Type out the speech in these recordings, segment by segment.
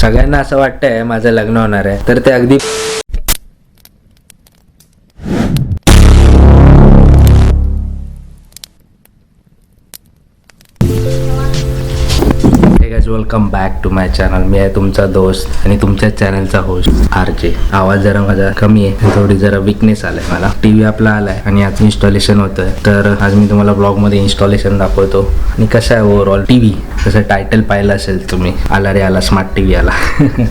सगळ्यांना असं वाटतंय माझं लग्न होणार आहे, तर ते अगदी welcome back to my channel. मी आहे तुमचा दोस्त आणि तुमच्या चॅनलचा होस्ट RJ. आवाज जरा माझा कमी आहे, थोडी जरा विकनेस आलाय मला. टीव्ही आपला आलाय आणि आज इन्स्टॉलेशन होतंय, तर आज मी तुम्हाला ब्लॉग मध्ये इन्स्टॉलेशन दाखवतो आणि कसं आहे ओव्हरऑल टीव्ही. जसं टायटल पाहिलं असेल तुम्ही, आला रे आला स्मार्ट टीव्ही आला.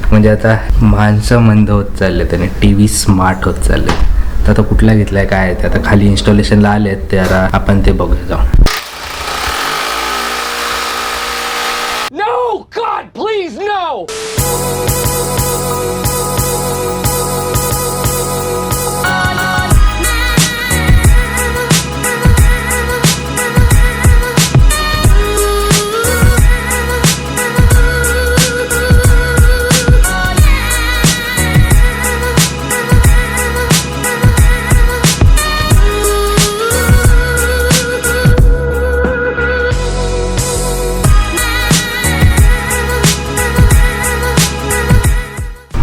म्हणजे आता माणसं मंद होत चालले त्याने, टीव्ही स्मार्ट होत चालले. तर आता कुठला घेतलाय काय आहे ते आता खाली इन्स्टॉलेशनला आलेत, तर आपण ते बघूया जाऊ. No! God, please, no!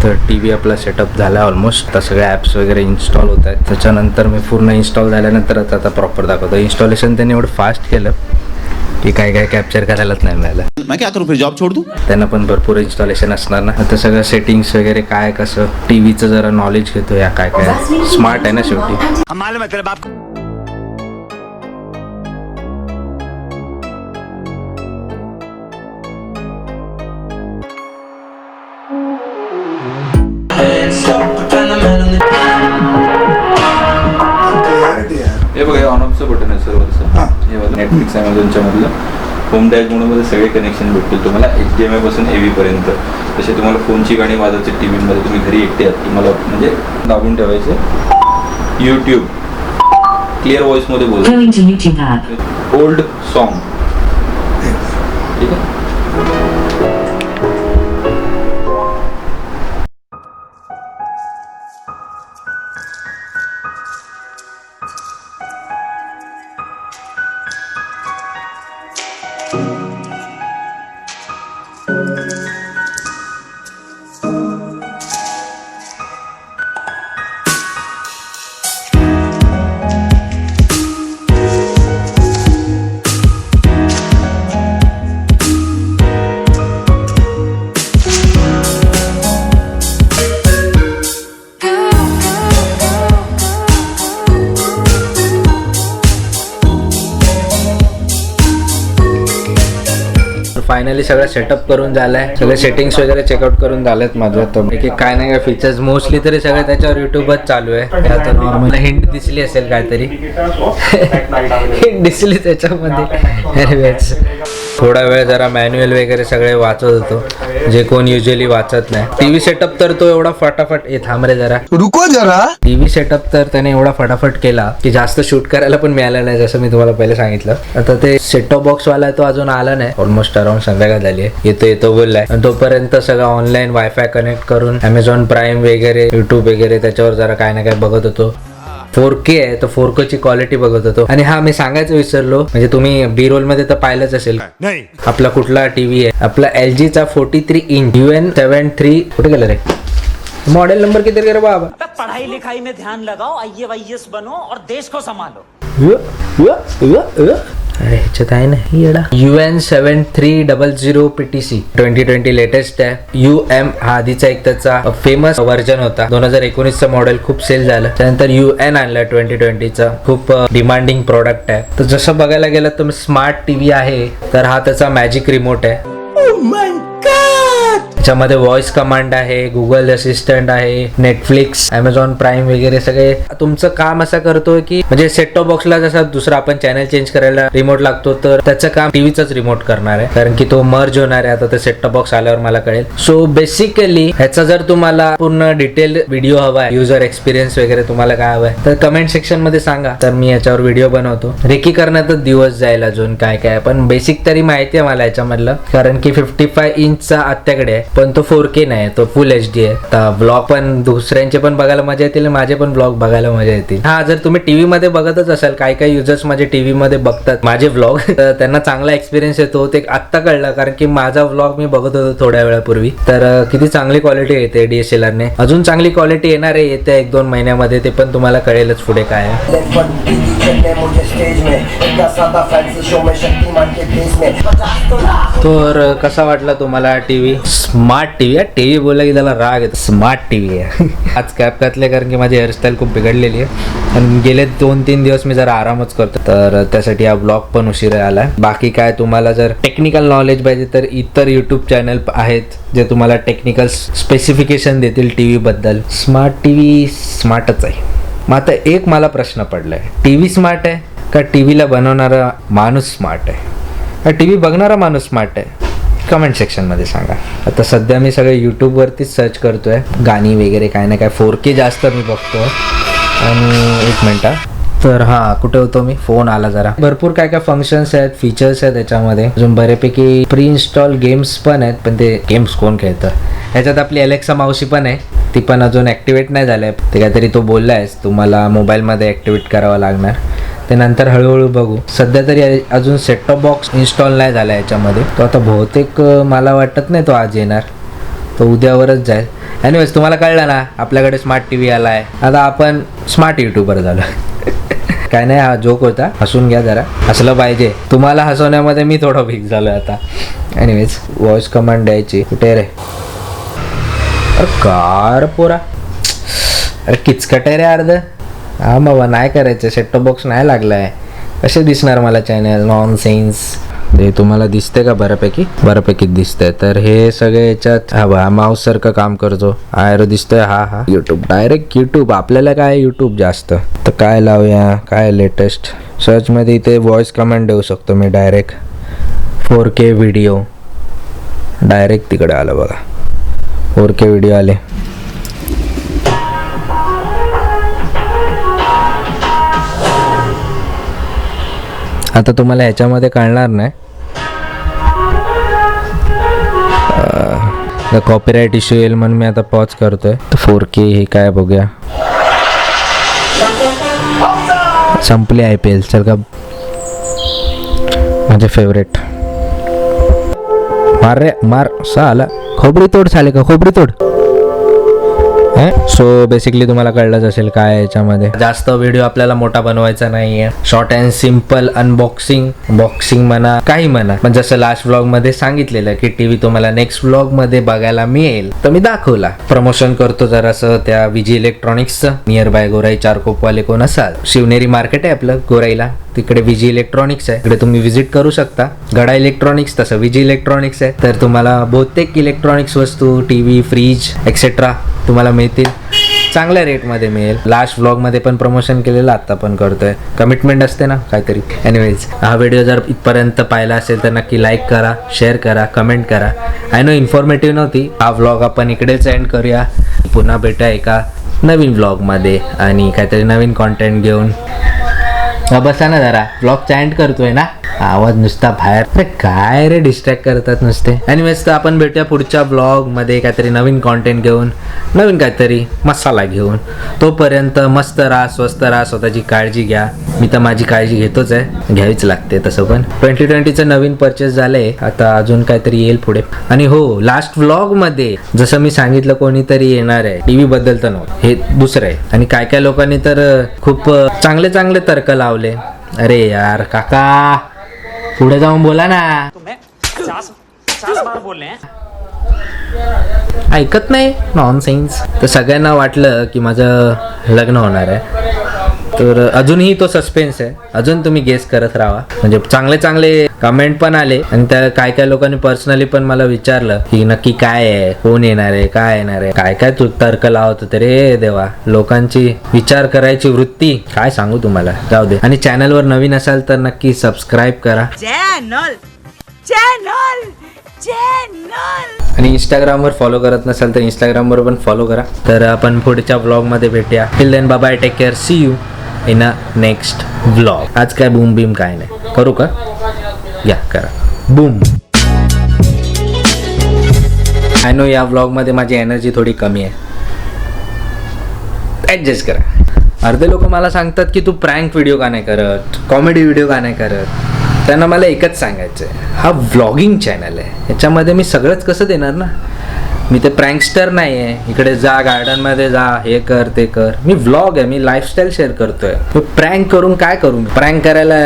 तर टीव्ही आपला सेटअप झाला ऑलमोस्ट. आता सगळे ॲप्स वगैरे इन्स्टॉल होत आहेत. त्याच्यानंतर मी पूर्ण इन्स्टॉल झाल्यानंतर आता प्रॉपर दाखवतो. इन्स्टॉलेशन त्यांनी एवढं फास्ट केलं की काय कॅप्चर करायलाच नाही मिळालं. मैं क्या करूं फिर, जॉब छोड़ दूं? त्यांना पण भरपूर इन्स्टॉलेशन असणार ना. आता सगळं सेटिंग्स वगैरे काय कसं टीव्हीचं जरा नॉलेज घेतो या काय स्मार्ट आहे ना शेवटी. हे बघा, ऑन ऑफचं बटन आहे सर्वचं. हे बघा नेटफ्लिक्स ॲमेझॉनच्या मधलं होम डॅशबोर्डमध्ये सगळे कनेक्शन भेटतील तुम्हाला, HDMI पासून AV पर्यंत. तसे तुम्हाला फोनची गाणी वाजायचे टीव्हीमध्ये, तुम्ही घरी एकटे आहात, तुम्हाला म्हणजे दाबून ठेवायचे. यूट्यूब क्लिअर व्हॉइसमध्ये बोलतो, ओल्ड सॉन्ग, ठीक आहे. फायनली सगळं सेटअप करून झालंय, सगळे सेटिंग्स वगैरे चेकआउट करून झालेत माझं. तर काय नाही काय फीचर्स मोस्टली तरी सगळं त्याच्यावर युट्यूबच चालू आहे. आता नॉर्मल हिंट दिसली असेल काहीतरी, हिंट दिसली त्याच्यामध्ये. थोडा वेळ जरा मॅन्युअल वगैरे सगळे वाचत होतो, जे कोण युजली वाचत नाही. टीव्ही सेटअप तर तो एवढा फटाफट थांब रे जरा रुको जरा. टीव्ही सेटअप तर त्याने एवढा फटाफट केला की जास्त शूट करायला पण मिळालं नाही, जसं मी तुम्हाला पहिले सांगितलं. आता ते सेटअप बॉक्स वाला तो अजून आला नाही. ऑलमोस्ट अराउंड संध्याकाळ झाली आहे, येतो बोललाय. तोपर्यंत सगळं ऑनलाईन वायफाय कनेक्ट करून Amazon प्राईम वगैरे, युट्यूब वगैरे त्याच्यावर जरा काय ना काय बघत होतो. 4K आहे तर 4K ची क्वालिटी बघत होतो. आणि हा मी सांगायचं विसरलो, म्हणजे तुम्ही बी रोल मध्ये तर पाहिलंच असेल, आपला कुठला टीव्ही आहे, आपला LG चा 43 इंच UN73. कुठे गेलं रे मॉडेल नंबर? किती रे बाबा? पढ़ाई लिखाई में ध्यान लगाओ, IAS बनो और देश को संभालो. अरे ह्याच्यात आहे ना येडा. UN7300 PTC 2020 लेटेस्ट आहे. UM हा आधीचा एक त्याचा फेमस व्हर्जन होता, 2019चा मॉडेल खूप सेल झालं. त्यानंतर UN आणला 2020चा, खूप डिमांडिंग प्रोडक्ट आहे. तर जसं बघायला गेलं तर स्मार्ट टीव्ही आहे, तर हा त्याचा मॅजिक रिमोट आहे. त्याच्यामध्ये व्हॉइस कमांड आहे, गुगल असिस्टंट आहे, नेटफ्लिक्स, Amazon प्राईम वगैरे सगळे. तुमचं काम असं करतोय की म्हणजे सेट टॉप बॉक्सला जसा दुसरा आपण चॅनल चेंज करायला रिमोट लागतो, तर त्याचं काम टीव्हीचाच रिमोट करणार आहे, कारण की तो मर्ज होणार आहे. आता ते सेट टॉप बॉक्स आल्यावर मला कळेल. सो बेसिकली ह्याचा जर तुम्हाला पूर्ण डिटेल व्हिडिओ हवा आहे, युजर एक्सपिरियन्स वगैरे तुम्हाला काय हवंय, तर कमेंट सेक्शन मध्ये सांगा, तर मी याच्यावर व्हिडिओ बनवतो. रेकी करण्यातच दिवस जाईल अजून काय काय, पण बेसिक तरी माहिती आहे मला याच्यामधलं, कारण की 55 इंचचा आत्याकडे आहे. पण तो 4K नाही, तो फुल HD आहे. तर ब्लॉग पण दुसऱ्यांचे पण बघायला मजा येतील, माझे पण ब्लॉग बघायला मजा येतील. हा, जर तुम्ही टीव्ही मध्ये बघतच असाल, काही युजर्स माझे टीव्ही मध्ये बघतात माझे व्लॉग, तर त्यांना चांगला एक्सपिरियन्स येतो. ते आत्ता कळलं, कारण की माझा व्लॉग मी बघत होतो थोड्या वेळापूर्वी, तर किती चांगली क्वालिटी येते DSLR ने. अजून चांगली क्वालिटी येणार आहे येत्या 1-2 महिन्यामध्ये, ते पण तुम्हाला कळेलच पुढे काय आहे. तर कसा वाटला तुम्हाला टीव्ही? स्मार्ट टीव्ही आहे. टीव्ही बोलला की त्याला राग येतो. स्मार्ट टीव्ही आहे. आज कॅप घातले कारण की माझी हेअरस्टाईल खूप बिघडलेली आहे आणि गेले 2-3 दिवस मी जरा आरामच करतो, तर त्यासाठी हा ब्लॉग पण उशिरा आला. बाकी काय, तुम्हाला जर टेक्निकल नॉलेज पाहिजे तर इतर यूट्यूब चॅनल आहेत जे तुम्हाला टेक्निकल स्पेसिफिकेशन देतील टीव्ही बद्दल. स्मार्ट टीव्ही स्मार्टच आहे. मग आता एक मला प्रश्न पडलाय, टीव्ही स्मार्ट आहे का टीव्हीला बनवणारा माणूस स्मार्ट आहे, का टीव्ही बघणारा माणूस स्मार्ट आहे? कमेंट सेक्शनमध्ये सांगा. आता सध्या मी सगळे यूट्यूबवरतीच सर्च करतोय, गाणी वगैरे काय ना काय. 4K जास्त मी बघतो. आणि एक मिनटा, तर हां, कुठे होतो मी? फोन आला जरा. भरपूर काय काय फंक्शन्स आहेत, फीचर्स आहेत त्याच्यामध्ये. अजून बऱ्यापैकी प्री इन्स्टॉल गेम्स पण आहेत, पण ते गेम्स कोण खेळतं? ह्याच्यात आपली अलेक्सा मावशी पण आहे, ती पण अजून ॲक्टिवेट नाही झालं आहे. ते काहीतरी तो बोलला आहेस तुम्हाला मोबाईलमध्ये ॲक्टिवेट करावं लागणार, ते नंतर हळूहळू बघू. सध्या तरी अजून सेट टॉप बॉक्स इन्स्टॉल नाही झाला याच्यामध्ये. तो आता बहुतेक मला वाटत नाही तो आज येणार, तो उद्यावरच जाईल. एनिवेज, तुम्हाला कळलं ना आपल्याकडे स्मार्ट टीव्ही आला आहे. आता आपण स्मार्ट यूट्यूबर झालो. काय नाही, हा जोक होता, हसून घ्या जरा, हसलं पाहिजे. तुम्हाला हसवण्यामध्ये मी थोडं वीक झालो आता. एनिवेज, व्हॉइस कमांड द्यायची. कुठे रे? अरे कार पोरा, अरे किचकट आहे रे अर्ध. हा बाबा, नाही करायचं. सेट टॉप बॉक्स नाही लागलाय, कसे दिसणार मला चॅनल? Non sense. हे तुम्हाला दिसते का? बऱ्यापैकी दिसतंय. तर हे सगळे याच्यात हा बा माऊस सारखं काम करतो. आयरो दिसतोय. हा यूट्यूब, डायरेक्ट यूट्यूब. आपल्याला काय यूट्यूब जास्त. तर काय लावूया, काय लेटेस्ट सर्च मध्ये? इथे व्हॉइस कमांड देऊ शकतो मी डायरेक्ट. 4K व्हिडिओ, डायरेक्ट तिकडे आलं बघा. 4K व्हिडिओ आले. आता तुम्हाला ह्याच्यामध्ये कळणार नाही, कॉपीराइट इश्यू येईल म्हणून मी आता पॉज करतोय. तर 4K हे काय बघूया. संपले IPL. चल का, माझे फेवरेट. मार रे मार. सा आला. खोबरी तोड झाले का? खोबरी तोड. सो बेसिकली तुम्हाला कळलंच असेल काय याच्यामध्ये. जास्त व्हिडिओ आपल्याला मोठा बनवायचा नाहीये. Short and simple unboxing, boxing म्हणा, काही म्हणा. पण जसं लास्ट व्लॉग मध्ये सांगितलेलं की टीव्ही तुम्हाला नेक्स्ट व्लॉग मध्ये बघायला मिळेल, तर मी दाखवला. प्रमोशन करतो जरासं त्या विजी इलेक्ट्रॉनिक्सचं. नियर बाय गोराई चारकोपवाले कोण असाल, शिवनेरी मार्केट आहे आपलं गोराईला, तिकडे विजी इलेक्ट्रॉनिक्स आहे. तिकडे तुम्ही विजिट करू शकता. गडा इलेक्ट्रॉनिक्स तसं विजी इलेक्ट्रॉनिक्स आहे. तर तुम्हाला बहुतेक इलेक्ट्रॉनिक्स वस्तू, टीव्ही, फ्रीज एक्सेट्रा तुम्हाला मिळतील. चांगल्या रेटमध्ये मिळेल. लास्ट व्लॉगमध्ये पण प्रमोशन केलेलं, आत्ता पण करतोय. कमिटमेंट असते ना काहीतरी. एनिवेज, हा व्हिडिओ जर इथपर्यंत पाहिला असेल तर नक्की लाईक करा, शेअर करा, कमेंट करा. आय नो इन्फॉर्मेटिव्ह नव्हती. हा व्लॉग आपण इकडेच एंड करूया. पुन्हा भेटा एका नवीन व्लॉगमध्ये आणि काहीतरी नवीन कॉन्टेंट घेऊन. बसा ना जरा, व्लॉगचा एंड करतोय ना. आवाज नुसता बाहेर. अरे काय रे, डिस्ट्रॅक्ट करतात नुसते. एनिवेज, तर आपण भेटूया पुढच्या व्लॉग मध्ये काहीतरी नवीन कॉन्टेंट घेऊन, नवीन काहीतरी मसाला घेऊन. तोपर्यंत मस्त राहा, स्वस्त राहा, स्वतःची काळजी घ्या. मी तर माझी काळजी घेतोच आहे, घ्यावीच लागते तसं. पण 2020चं नवीन परचेस झालंय, आता अजून काहीतरी येईल पुढे. आणि हो, लास्ट व्लॉग मध्ये जसं मी सांगितलं कोणीतरी येणार आहे, टीव्ही बद्दल तर नव्हतं, हे दुसरं आहे. आणि काय काय लोकांनी तर खूप चांगले चांगले तर्क लावले. अरे यार काका, पुढे जाऊन बोला ना. तुम्हें 50 बार बोलले हैं. ऐकत नाही, नॉनसेन्स. तर सगळ्यांना वाटलं की माझं लग्न होणार आहे, तर अजूनही तो सस्पेन्स आहे. अजून तुम्ही गेस करत राहा. म्हणजे चांगले चांगले कमेंट पण आले आणि त्या काय काय लोकांनी पर्सनली पण मला विचारलं की नक्की काय आहे, कोण येणार आहे, काय येणार आहे, काय काय तू तर्क लावत होते रे देवा. लोकांची विचार करायची वृत्ती काय सांगू तुम्हाला, जाऊ दे. आणि चॅनलवर नवीन असाल तर नक्की सबस्क्राईब करा. आणि इंस्टाग्रामवर फॉलो करत नसाल तर इंस्टाग्रामवर पण फॉलो करा. तर आपण पुढच्या व्लॉगमध्ये भेटूया. Till then bye bye, take care, see you in a next vlog. आज काय बूम बीम काय नाही करू का? या करा बूम. आय नो या व्लॉगमध्ये माझी एनर्जी थोडी कमी आहे, ॲडजस्ट करा. अर्धे लोक मला सांगतात की तू प्रँक व्हिडिओ का नाही करत, कॉमेडी व्हिडिओ का नाही करत. त्यांना मला एकच सांगायचं आहे, हा व्लॉगिंग चॅनल आहे, ह्याच्यामध्ये मी सगळंच कसं देणार ना. मी ते प्रँकस्टर नाही आहे, इकडे जा गार्डनमध्ये जा, हे कर ते कर. मी व्लॉग आहे, मी लाईफस्टाईल शेअर करतोय. मी प्रँक करून काय करू, मी प्रँक करायला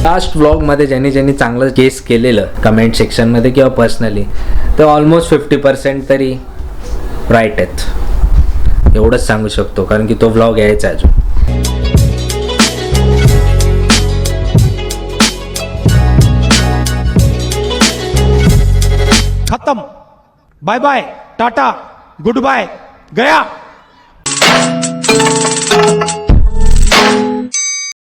लास्ट व्लॉगमध्ये ज्यांनी चांगलं गेस केलेलं कमेंट सेक्शनमध्ये किंवा पर्सनली, तर ऑलमोस्ट 50% तरी राईट आहेत, एवढंच सांगू शकतो. कारण की तो व्लॉग यायचा अजून. खत्म, bye bye, tata, goodbye, गया.